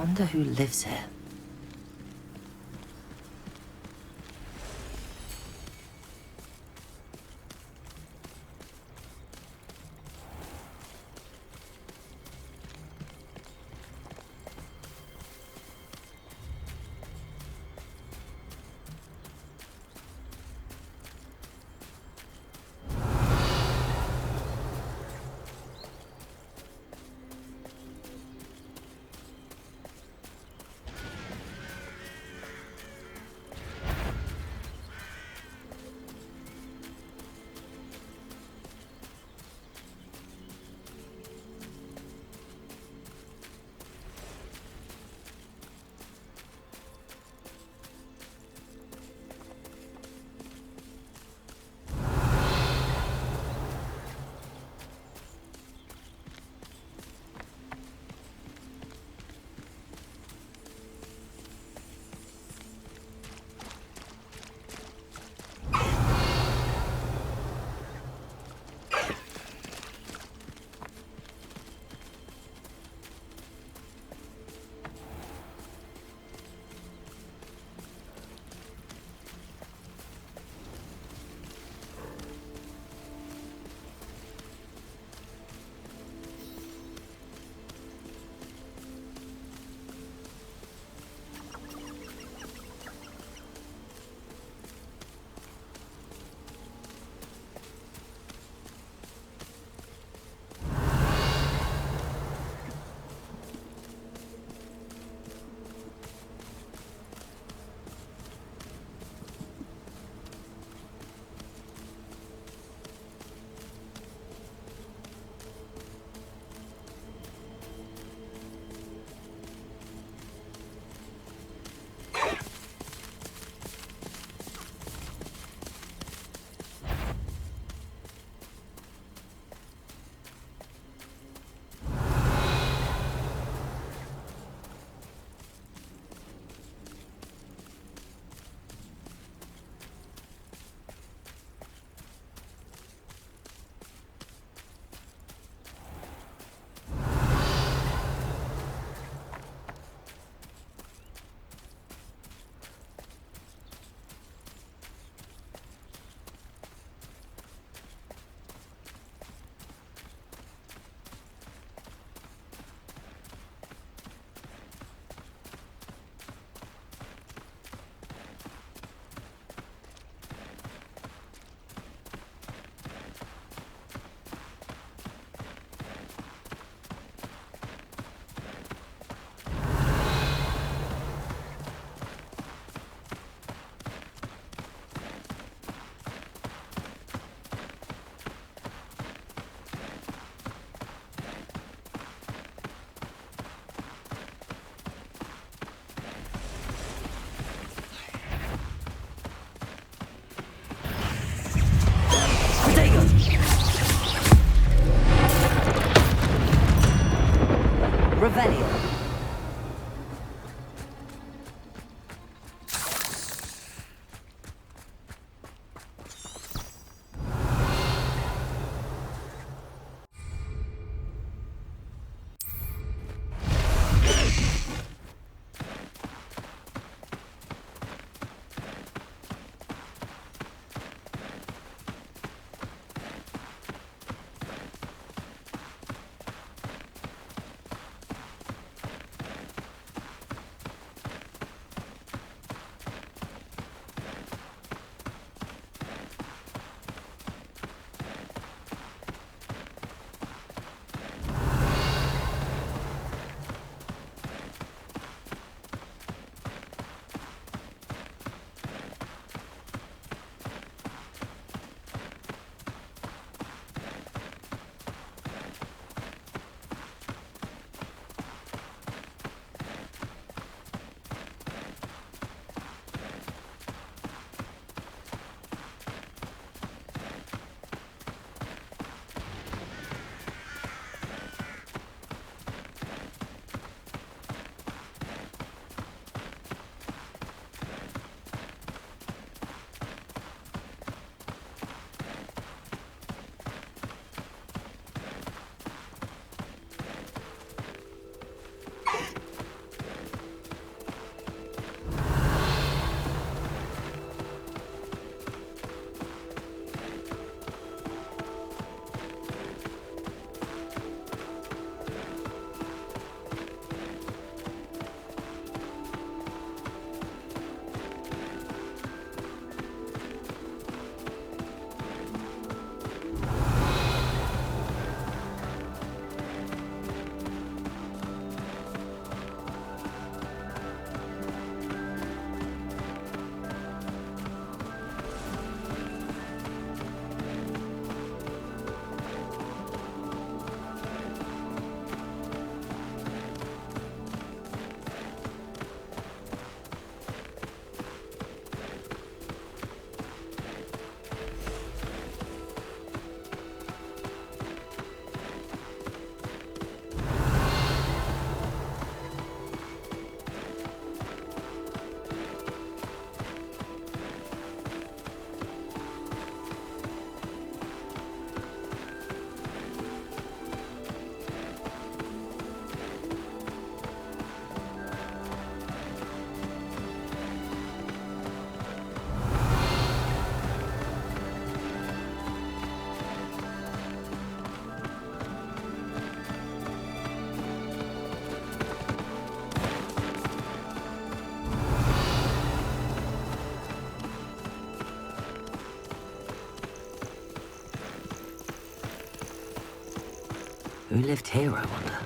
Wonder who lives here. Who lived here, I wonder?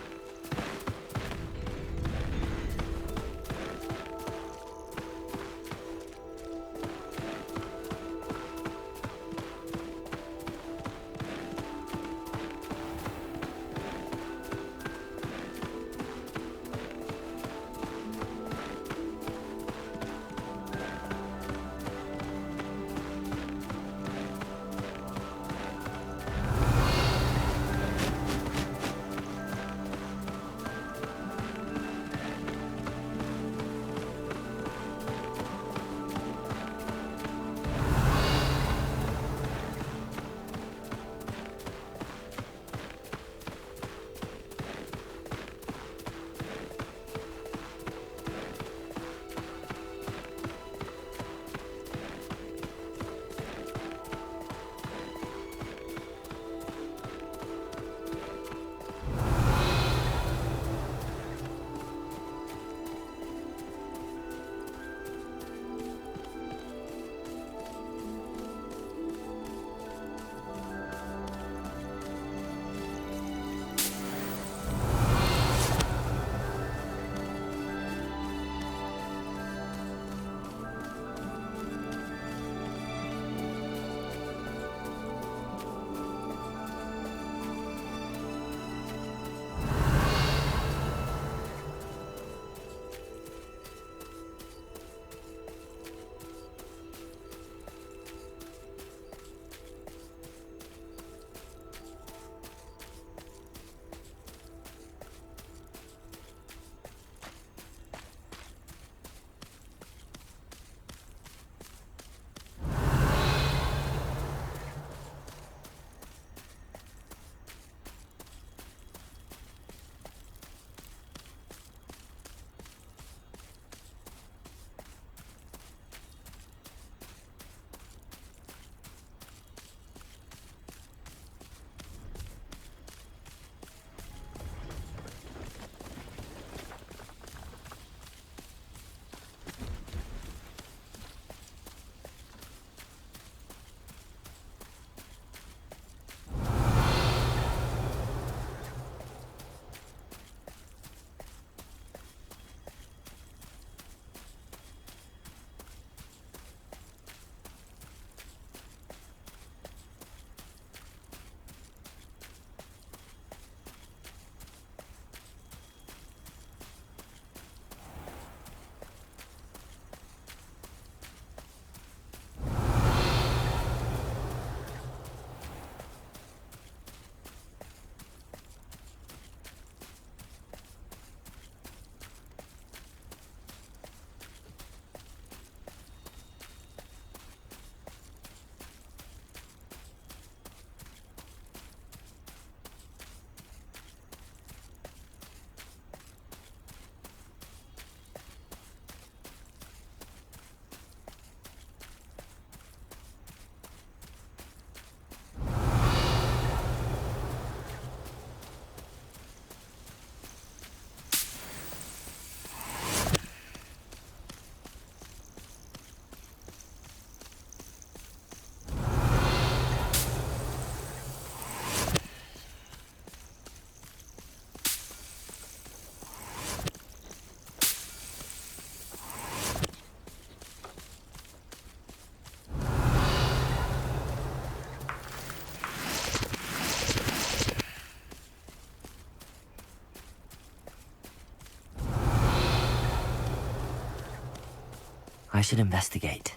I should investigate.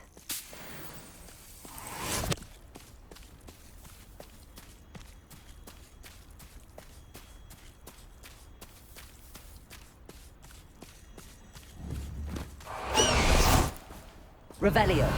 Revelio.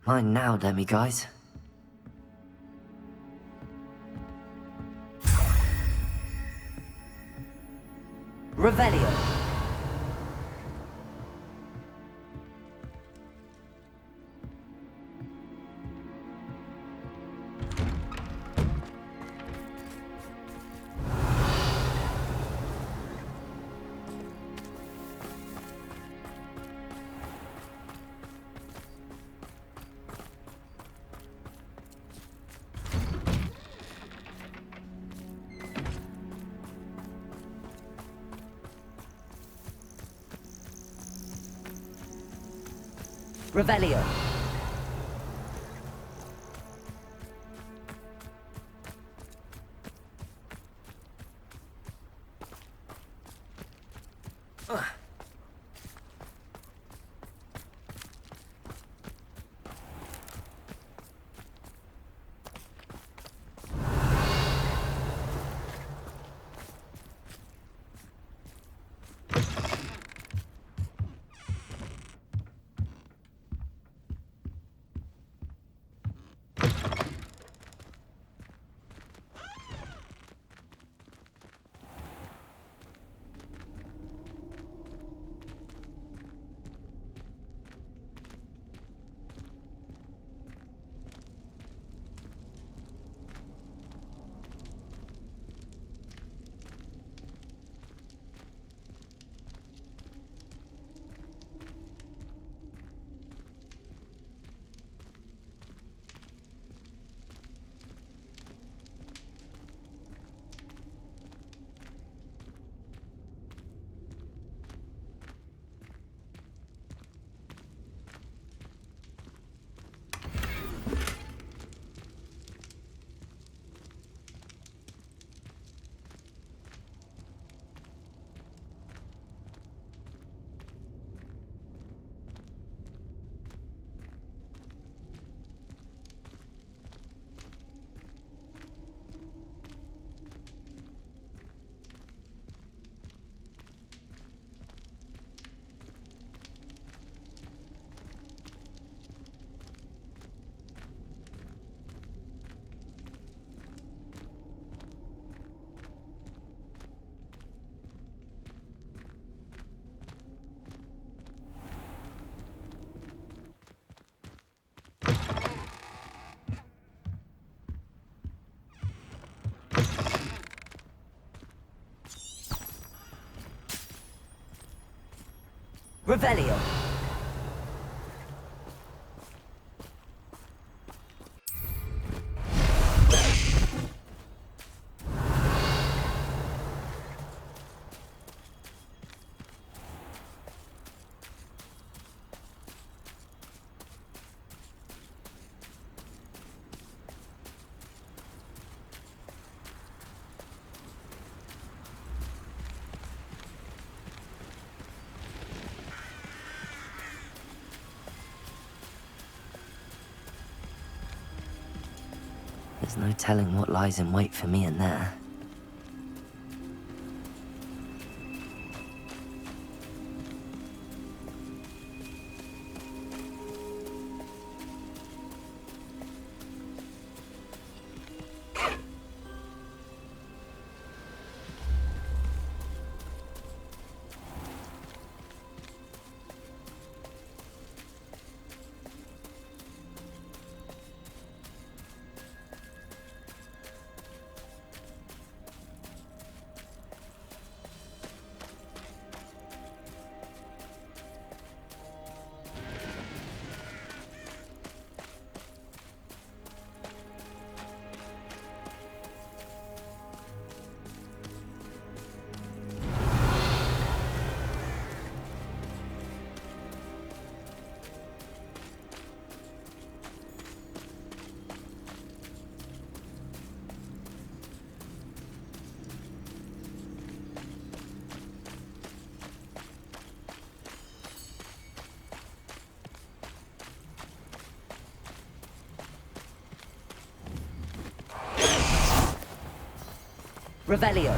Mine now, demi-guys. Revelio. Revelio. Revelio. There's no telling what lies in wait for me in there. Revelio.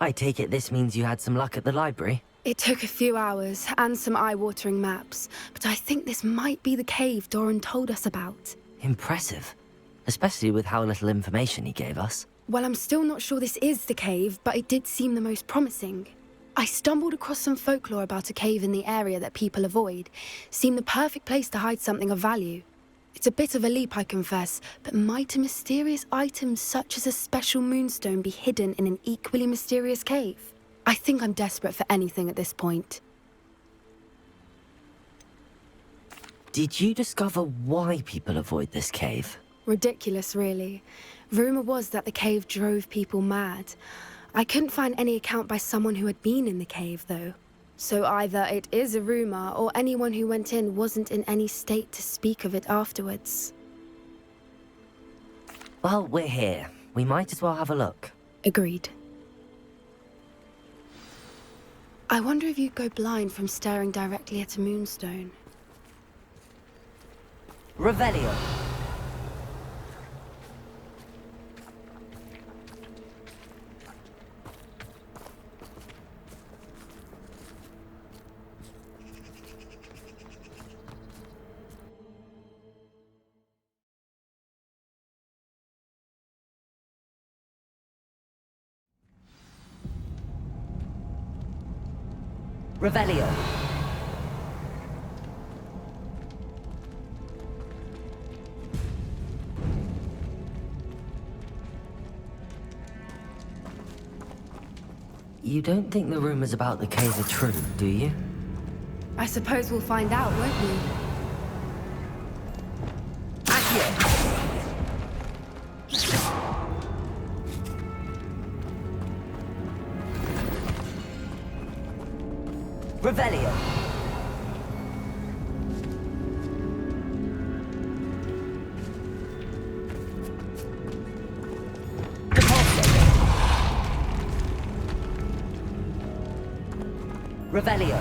I take it this means you had some luck at the library? It took a few hours and some eye-watering maps, but I think this might be the cave Doran told us about. Impressive. Especially with how little information he gave us. Well, I'm still not sure this is the cave, but it did seem the most promising. I stumbled across some folklore about a cave in the area that people avoid. Seemed the perfect place to hide something of value. It's a bit of a leap, I confess, but might a mysterious item such as a special moonstone be hidden in an equally mysterious cave? I think I'm desperate for anything at this point. Did you discover why people avoid this cave? Ridiculous, really. Rumor was that the cave drove people mad. I couldn't find any account by someone who had been in the cave, though. So either it is a rumor, or anyone who went in wasn't in any state to speak of it afterwards. Well, we're here. We might as well have a look. Agreed. I wonder if you'd go blind from staring directly at a moonstone. Revelio. Revelio. You don't think the rumors about the cave are true, do you? I suppose we'll find out, won't we? Accio! Revelio. Revelio.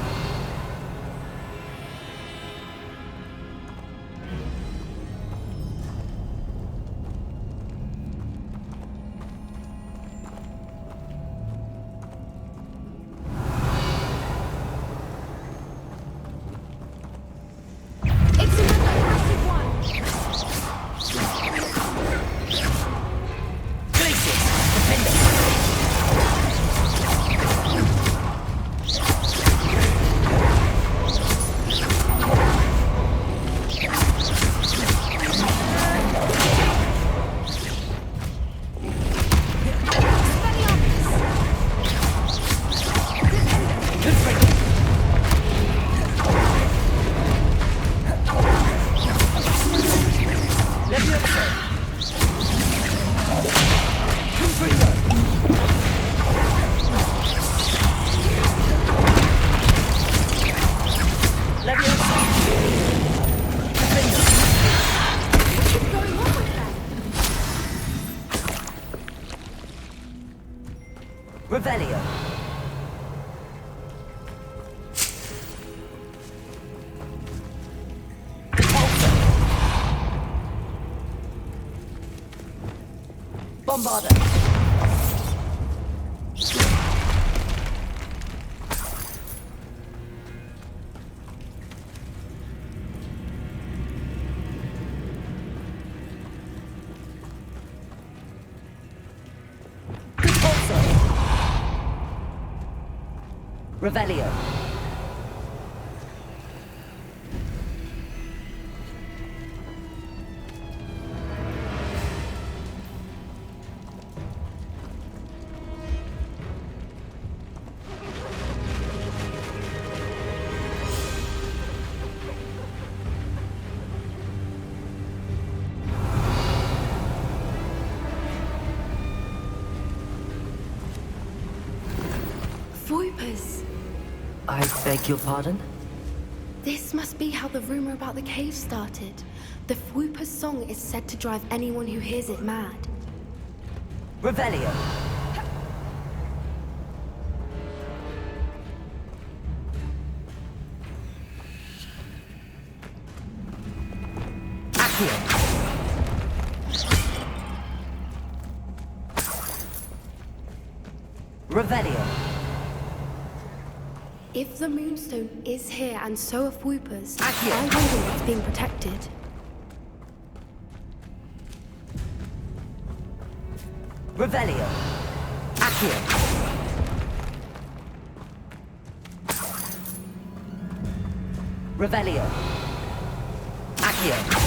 Revelio. Bombarda. Revelio. Voipers. I beg your pardon? This must be how the rumor about the cave started. The Fwooper's song is said to drive anyone who hears it mad. Revelio. Accio. Revelio. If the Moonstone is here and so are Whoopers, Accio. I wonder if it's being protected. Revelio. Accio. Revelio. Accio.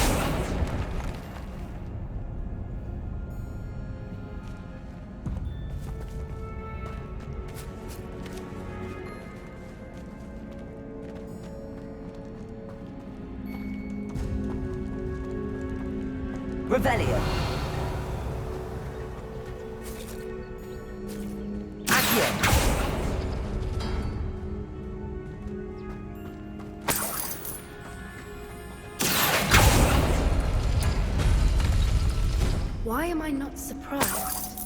Revelio. Accio. Why am I not surprised?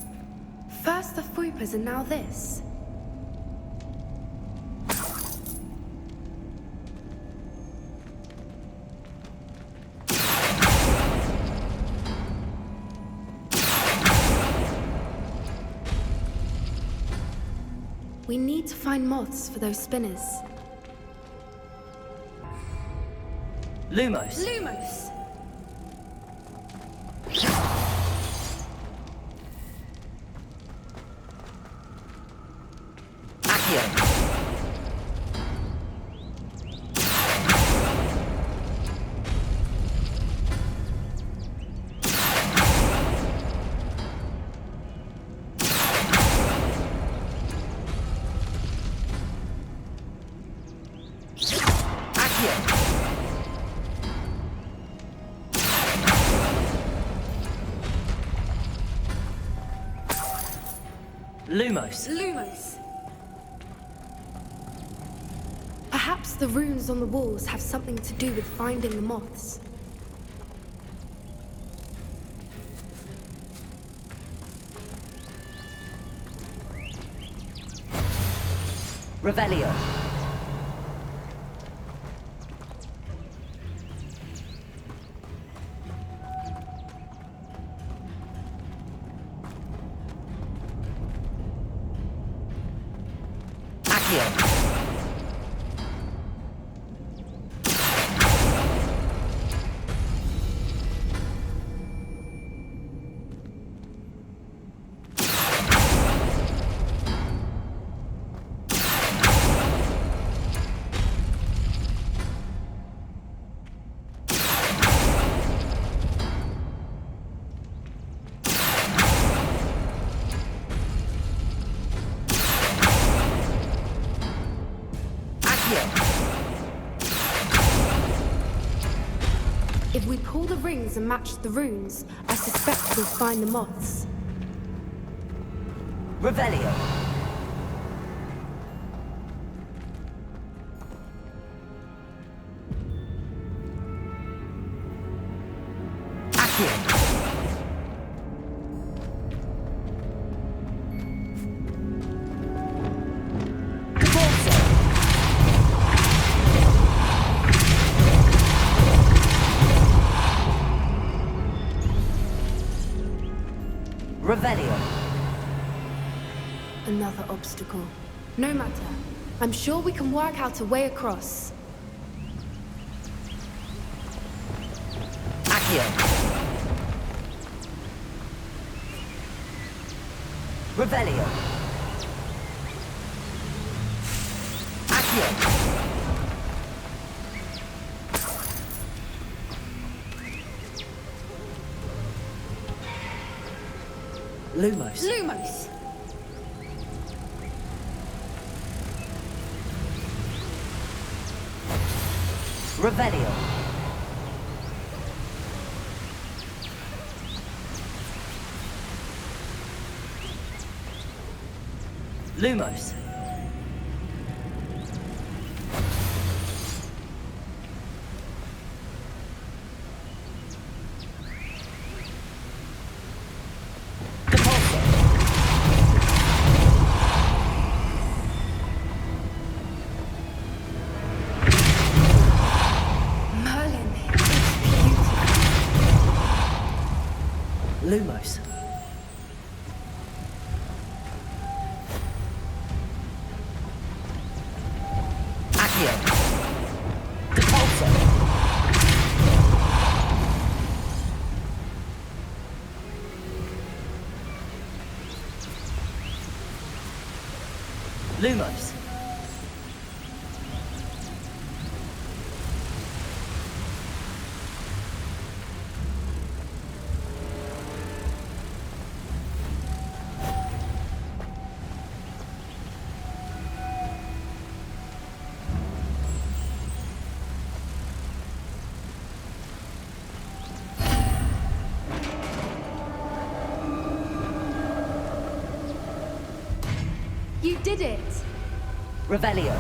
First the Whoopers and now this. We need to find moths for those spinners. Lumos. Lumos! Accio. Accio. Lumos. Lumos! Perhaps the runes on the walls have something to do with finding the moths. Revelio. Accio. If we pull the rings and match the runes, I suspect we'll find the moths. Revelio. Accio. Revelio. Another obstacle. No matter. I'm sure we can work out a way across. Accio. Revelio. Accio. Lumos. Lumos! Revelio. Lumos. Merlin, it's beautiful. Lumos. Revelio. Depulso. Lumos. You did it! Revelio.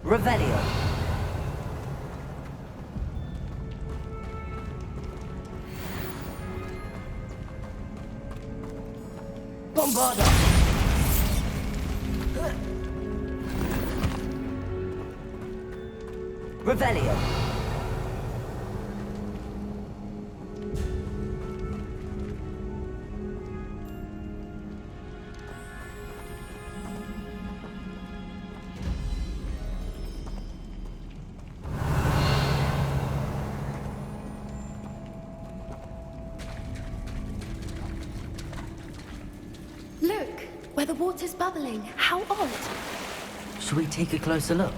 Revelio. Bombarda. Revelio. Look, where the water's bubbling. How odd. Should we take a closer look?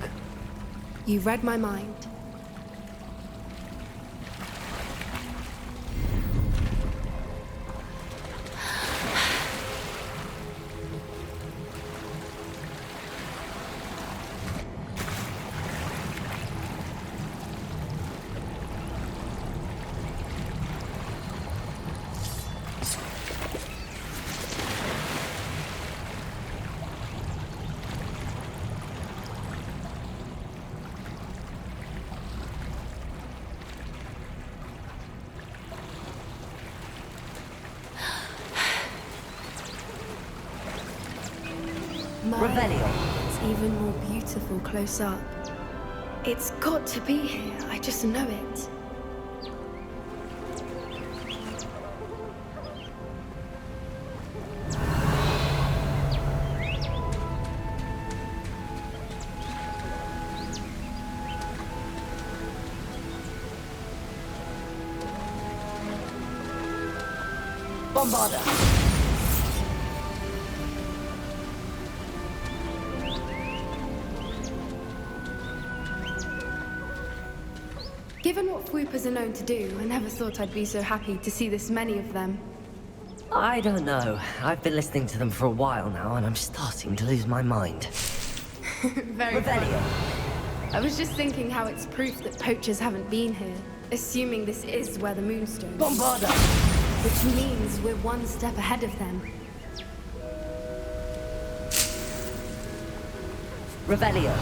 You read my mind. Revelio. It's even more beautiful close up. It's got to be here. I just know it. Bombarda. Given what swoopers are known to do, I never thought I'd be so happy to see this many of them. I don't know. I've been listening to them for a while now, and I'm starting to lose my mind. Very funny. Revelio. I was just thinking how it's proof that poachers haven't been here, assuming this is where the moonstone is. Bombarda. Which means we're one step ahead of them. Revelio.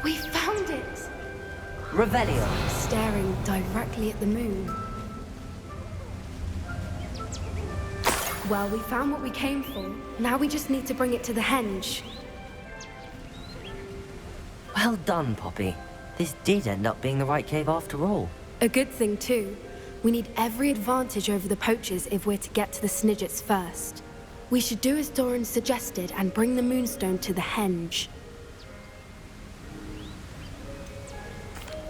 We found it! Revelio. Staring directly at the moon. Well, we found what we came for. Now we just need to bring it to the henge. Well done, Poppy. This did end up being the right cave after all. A good thing, too. We need every advantage over the poachers if we're to get to the Snidgets first. We should do as Doran suggested and bring the Moonstone to the henge.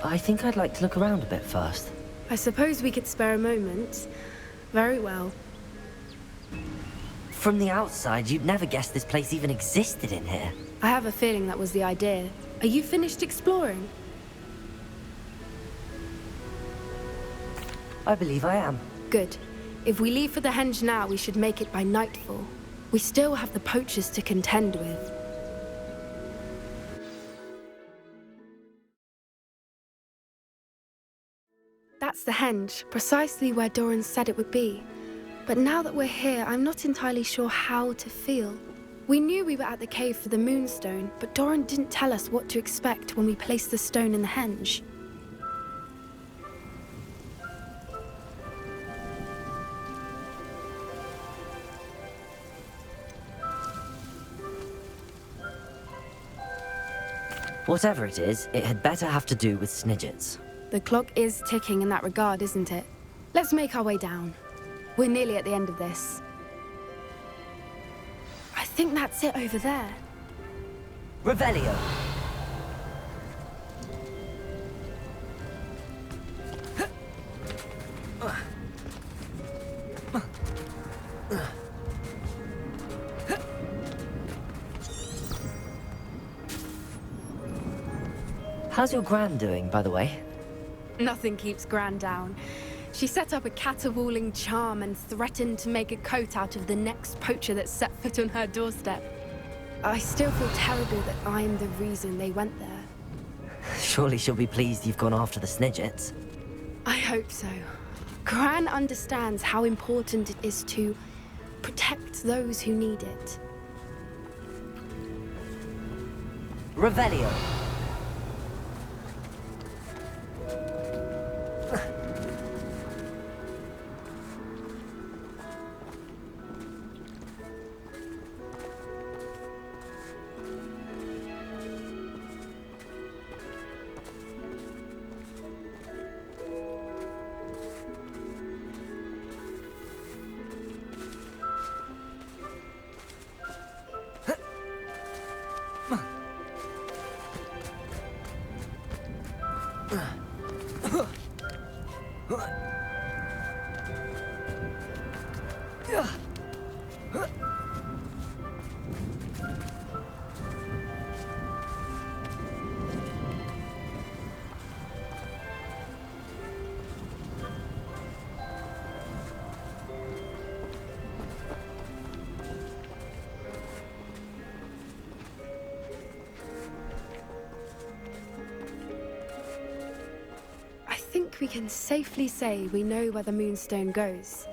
I think I'd like to look around a bit first. I suppose we could spare a moment. Very well. From the outside, you'd never guess this place even existed in here. I have a feeling that was the idea. Are you finished exploring? I believe I am. Good. If we leave for the henge now, we should make it by nightfall. We still have the poachers to contend with. That's the henge, precisely where Doran said it would be. But now that we're here, I'm not entirely sure how to feel. We knew we were at the cave for the Moonstone, but Doran didn't tell us what to expect when we placed the stone in the henge. Whatever it is, it had better have to do with Snidgets. The clock is ticking in that regard, isn't it? Let's make our way down. We're nearly at the end of this. I think that's it over there. Revelio! How's your Gran doing, by the way? Nothing keeps Gran down. She set up a caterwauling charm and threatened to make a coat out of the next poacher that set foot on her doorstep. I still feel terrible that I'm the reason they went there. Surely she'll be pleased you've gone after the Snidgets. I hope so. Gran understands how important it is to protect those who need it. Revelio! I think we can safely say we know where the Moonstone goes.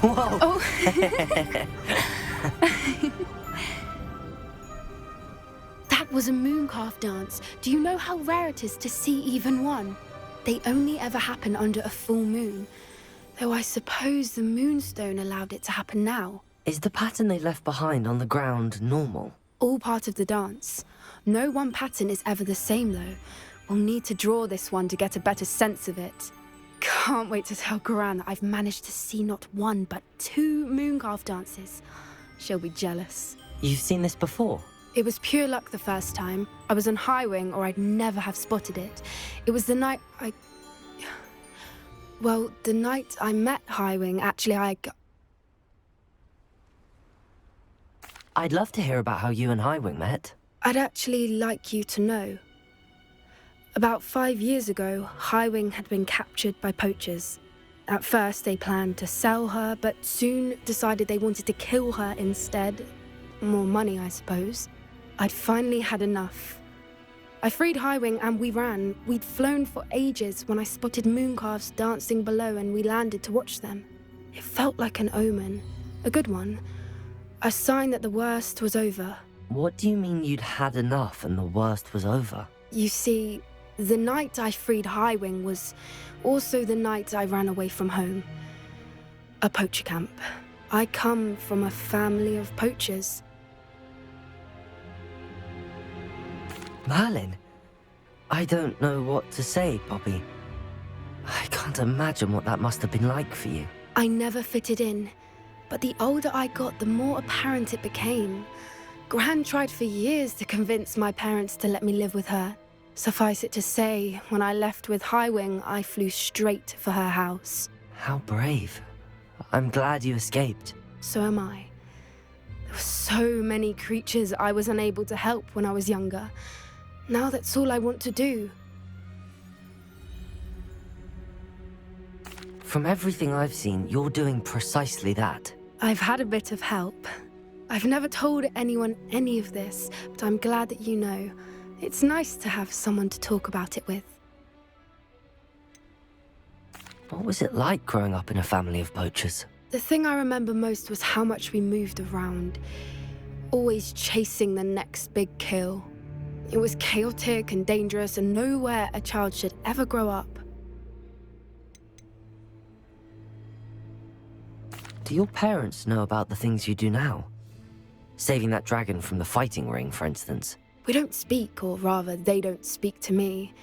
Whoa! Oh! That was a mooncalf dance. Do you know how rare it is to see even one? They only ever happen under a full moon. Though I suppose the Moonstone allowed it to happen now. Is the pattern they left behind on the ground normal? All part of the dance. No one pattern is ever the same, though. We'll need to draw this one to get a better sense of it. Can't wait to tell Gran that I've managed to see not one, but 2 mooncalf dances. She'll be jealous. You've seen this before? It was pure luck the first time. I was on Highwing, or I'd never have spotted it. It was the night Well, the night I met Highwing, actually, I'd love to hear about how you and Highwing met. I'd actually like you to know. About 5 years ago, Highwing had been captured by poachers. At first, they planned to sell her, but soon decided they wanted to kill her instead. More money, I suppose. I'd finally had enough. I freed Highwing and we ran. We'd flown for ages when I spotted mooncalves dancing below and we landed to watch them. It felt like an omen. A good one. A sign that the worst was over. What do you mean you'd had enough and the worst was over? You see, the night I freed Highwing was also the night I ran away from home. A poacher camp. I come from a family of poachers. Merlin? I don't know what to say, Poppy. I can't imagine what that must have been like for you. I never fitted in, but the older I got, the more apparent it became. Gran tried for years to convince my parents to let me live with her. Suffice it to say, when I left with Highwing, I flew straight for her house. How brave. I'm glad you escaped. So am I. There were so many creatures I was unable to help when I was younger. Now that's all I want to do. From everything I've seen, you're doing precisely that. I've had a bit of help. I've never told anyone any of this, but I'm glad that you know. It's nice to have someone to talk about it with. What was it like growing up in a family of poachers? The thing I remember most was how much we moved around, always chasing the next big kill. It was chaotic and dangerous and nowhere a child should ever grow up. Do your parents know about the things you do now? Saving that dragon from the fighting ring, for instance. We don't speak, or rather, they don't speak to me.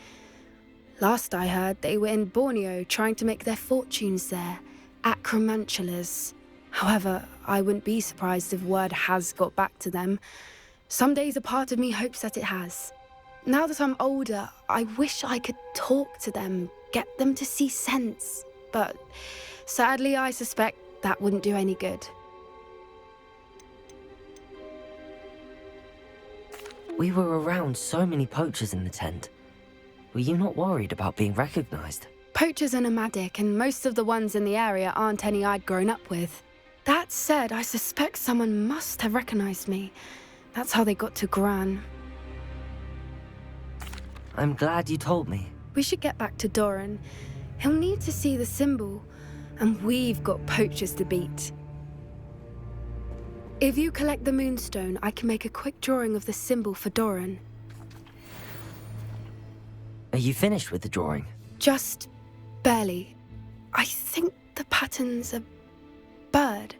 Last I heard, they were in Borneo trying to make their fortunes there, acromantulas. However, I wouldn't be surprised if word has got back to them. Some days a part of me hopes that it has. Now that I'm older, I wish I could talk to them, get them to see sense. But sadly, I suspect that wouldn't do any good. We were around so many poachers in the tent. Were you not worried about being recognized? Poachers are nomadic, and most of the ones in the area aren't any I'd grown up with. That said, I suspect someone must have recognized me. That's how they got to Gran. I'm glad you told me. We should get back to Doran. He'll need to see the symbol, and we've got poachers to beat. If you collect the moonstone, I can make a quick drawing of the symbol for Doran. Are you finished with the drawing? Just barely. I think the pattern's a bird.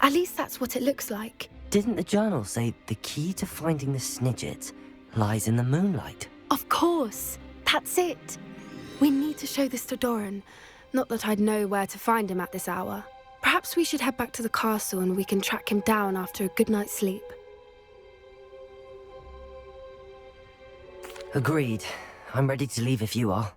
At least that's what it looks like. Didn't the journal say the key to finding the Snidget lies in the moonlight? Of course. That's it. We need to show this to Doran. Not that I'd know where to find him at this hour. Perhaps we should head back to the castle and we can track him down after a good night's sleep. Agreed. I'm ready to leave if you are.